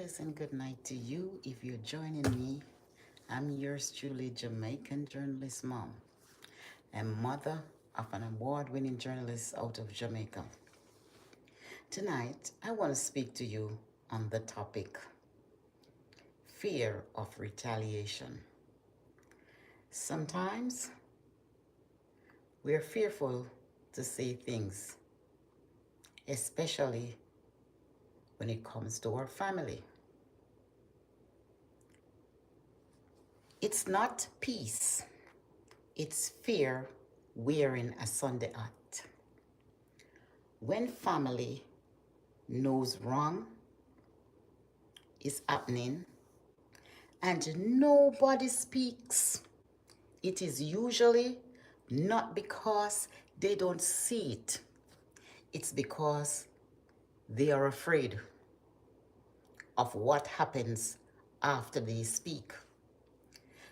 pleasant good night to you. If you're joining me, I'm yours truly, Jamaican journalist mom and mother of an award-winning journalist out of Jamaica. Tonight, I want to speak to you on the topic, fear of retaliation. Sometimes we're fearful to say things, especially when it comes to our family. It's not peace, it's fear wearing a Sunday hat. When family knows wrong is happening and nobody speaks, it is usually not because they don't see it. It's because they are afraid of what happens after they speak.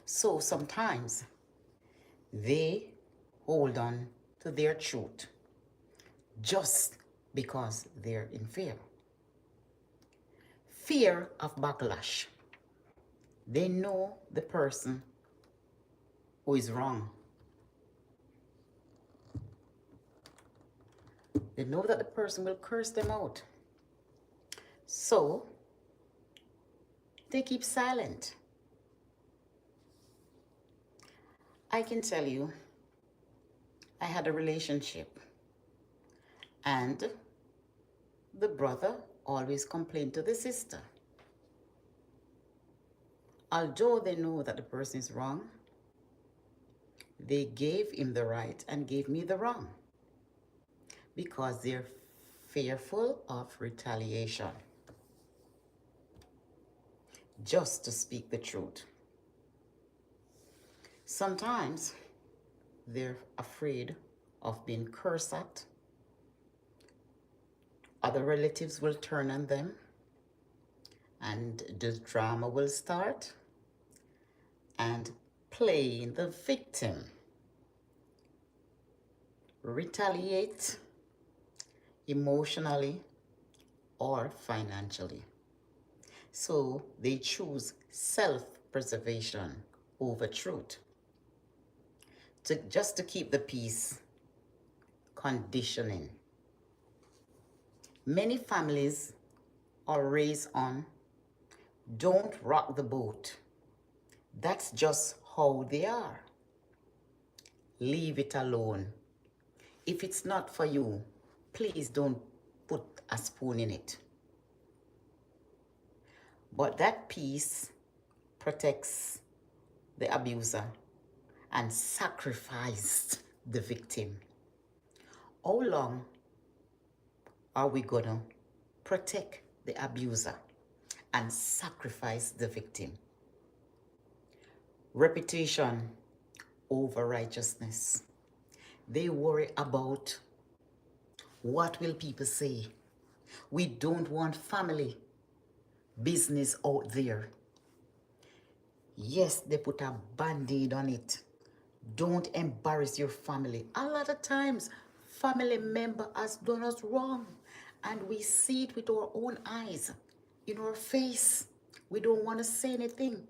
So sometimes they hold on to their truth just because they're in fear. Fear of backlash. They know the person who is wrong. They know that the person will curse them out. So they keep silent. I can tell you, I had a relationship and the brother always complained to the sister. Although they know that the person is wrong, they gave him the right and gave me the wrong because they're fearful of retaliation. Just to speak the truth. Sometimes they're afraid of being cursed at. Other relatives will turn on them and the drama will start and playing the victim. Retaliate emotionally or financially. So they choose self-preservation over truth. Just to keep the peace. Conditioning. Many families are raised on don't rock the boat. That's just how they are. Leave it alone. If it's not for you, please don't put a spoon in it. But that peace protects the abuser and sacrificed the victim. How long are we gonna protect the abuser and sacrifice the victim? Reputation over righteousness. They worry about what will people say. We don't want family business out there. Yes, they put a band-aid on it. Don't embarrass your family. A lot of times, family member has done us wrong and we see it with our own eyes, in our face. We don't want to say anything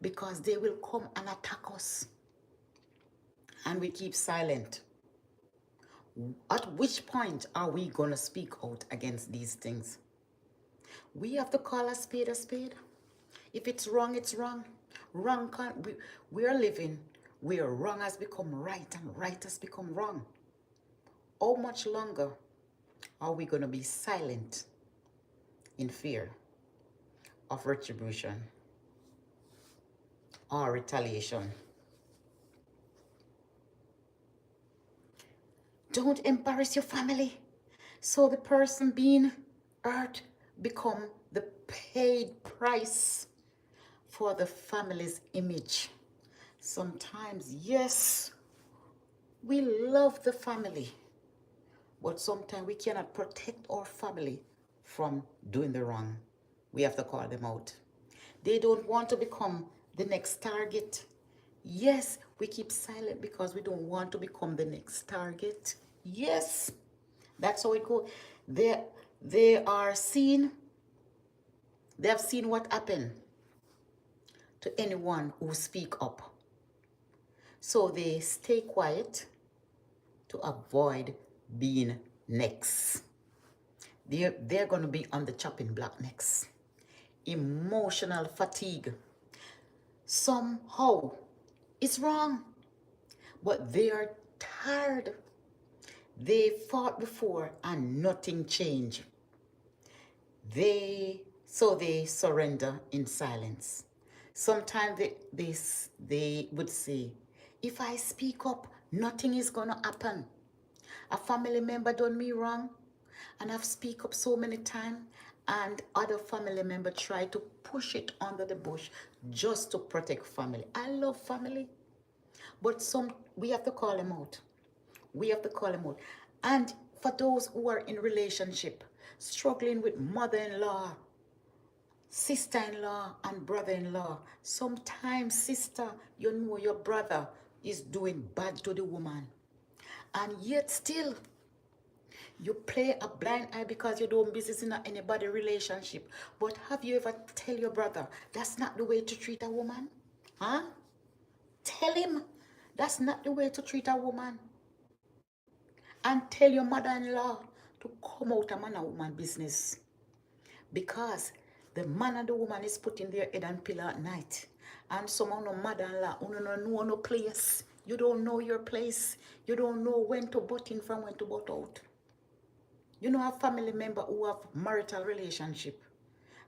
because they will come and attack us. And we keep silent. At which point are we going to speak out against these things? We have to call a spade a spade. If it's wrong, it's wrong. Wrong can't, we are living where wrong has become right and right has become wrong. How much longer are we going to be silent in fear of retribution or retaliation? Don't embarrass your family. So the person being hurt become the paid price for the family's image. Sometimes, yes, we love the family, but sometimes we cannot protect our family from doing the wrong. We have to call them out. They don't want to become the next target. Yes, we keep silent because we don't want to become the next target. Yes, that's how it goes. They are seen They have seen what happened to anyone who speak up. So they stay quiet to avoid being next. They're going to be on the chopping block next. Emotional fatigue. Somehow, it's wrong, but they are tired. They fought before and nothing changed. So they surrender in silence. Sometimes they would say, if I speak up, nothing is gonna happen. A family member done me wrong, and I've speak up so many times, and other family member try to push it under the bush just to protect family. I love family, but we have to call them out. We have to call them out. And for those who are in relationship, struggling with mother-in-law, sister-in-law, and brother-in-law, sometimes, sister, you know your brother is doing bad to the woman. And yet still, you play a blind eye because you don't business in anybody relationship. But have you ever tell your brother, that's not the way to treat a woman? Huh? Tell him, that's not the way to treat a woman. And tell your mother-in-law to come out of man and woman business. Because the man and the woman is putting their head and pillow at night. And some of no mother-in-law who don't know no place. You don't know your place. You don't know when to butt in from when to butt out. You know a family member who have marital relationship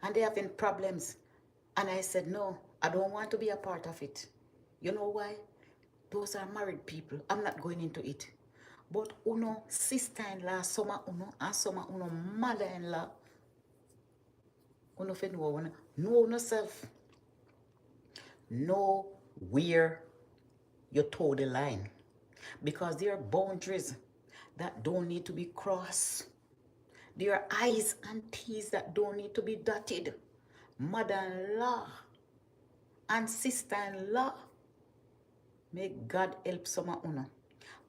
and they having problems. And I said, no, I don't want to be a part of it. You know why? Those are married people. I'm not going into it. But uno sister-in-law, some uno, and some uno mother-in-law, uno fe know yourself. Know where you toe the line. Because there are boundaries that don't need to be crossed. There are I's and T's that don't need to be dotted. Mother-in-law and sister-in-law, may God help some of you.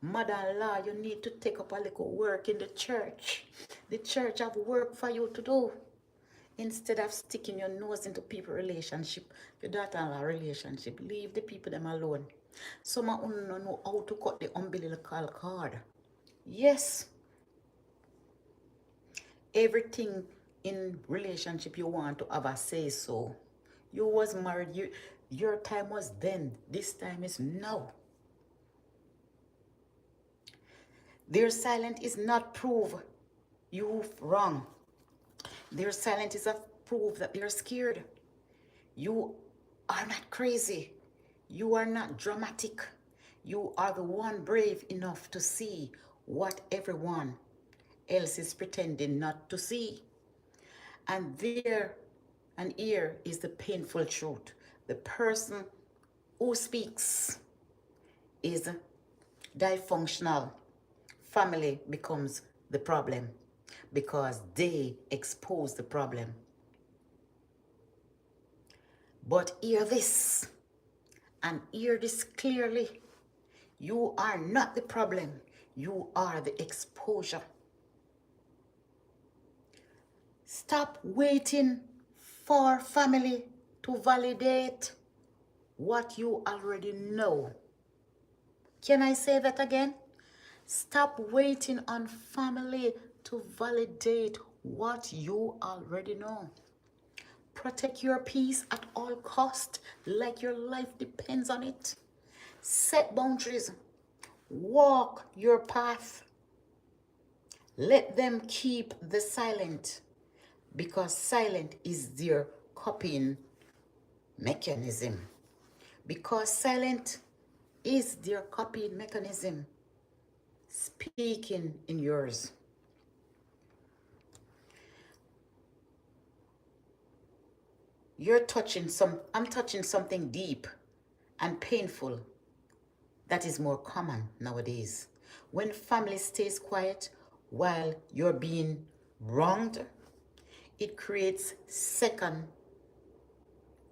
Mother-in-law, you need to take up a little work in the church. The church have work for you to do. Instead of sticking your nose into people relationship, your daughter-in-law relationship, leave the people them alone. Some of you don't know how to cut the umbilical cord. Yes, everything in relationship you want to have a say so. You was married, your time was then, this time is now. Their silence is not proof you wrong. Their silence is a proof that they're scared. You are not crazy. You are not dramatic. You are the one brave enough to see what everyone else is pretending not to see. And there and here is the painful truth. The person who speaks is dysfunctional. Family becomes the problem because they expose the problem. But hear this, and hear this clearly. You are not the problem. You are the exposure. Stop waiting for family to validate what you already know. Can I say that again? Stop waiting on family to validate what you already know. Protect your peace at all cost, like your life depends on it. Set boundaries. Walk your path. Let them keep the silent, because silent is their copying mechanism. Because silent is their copying mechanism. Speaking in yours. I'm touching something deep and painful that is more common nowadays. When family stays quiet while you're being wronged, it creates second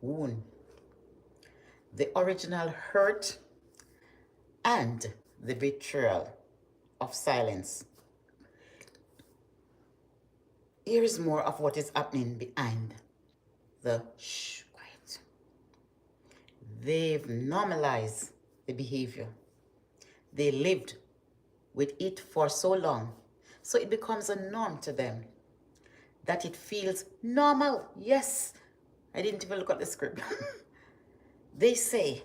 wound. The original hurt and the betrayal of silence. Here is more of what is happening behind the shh, quiet. They've normalized the behavior. They lived with it for so long. So it becomes a norm to them that it feels normal. Yes, I didn't even look at the script. They say,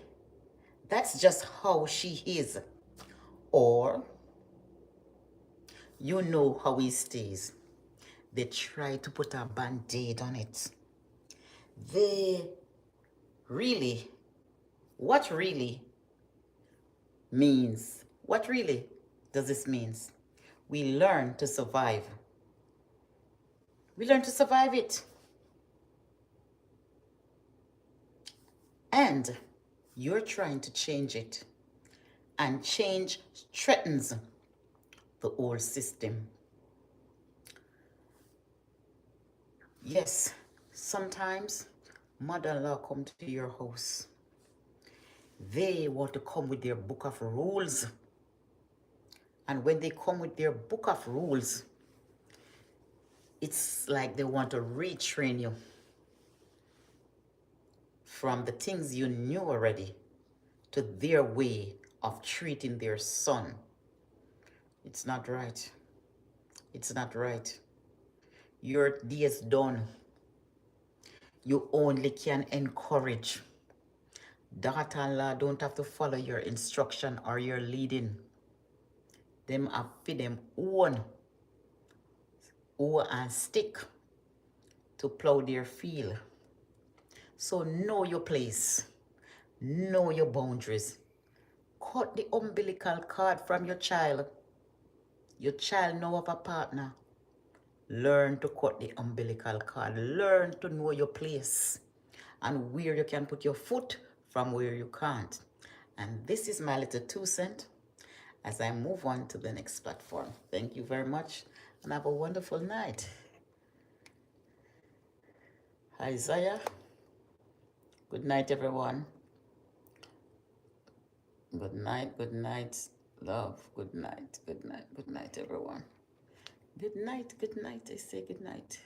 that's just how she is. Or, you know how he stays. They try to put a band-aid on it. They really, what really means, what really does this mean? We learn to survive. We learn to survive it. And you're trying to change it. And change threatens the old system. Yes, sometimes mother-in-law come to your house. They want to come with their book of rules. And when they come with their book of rules, it's like they want to retrain you from the things you knew already to their way of treating their son. It's not right. It's not right. Your day is done. You only can encourage. Daughter-in-law don't have to follow your instruction or your leading. Them have for them own and stick to plow their field. So know your place. Know your boundaries. Cut the umbilical cord from your child. Your child know of a partner. Learn to cut the umbilical cord. Learn to know your place and where you can put your foot from where you can't. And this is my little 2 cents as I move on to the next platform. Thank you very much and have a wonderful night. Isaiah, good night, everyone. Good night, love. Good night, everyone. Good night, I say good night.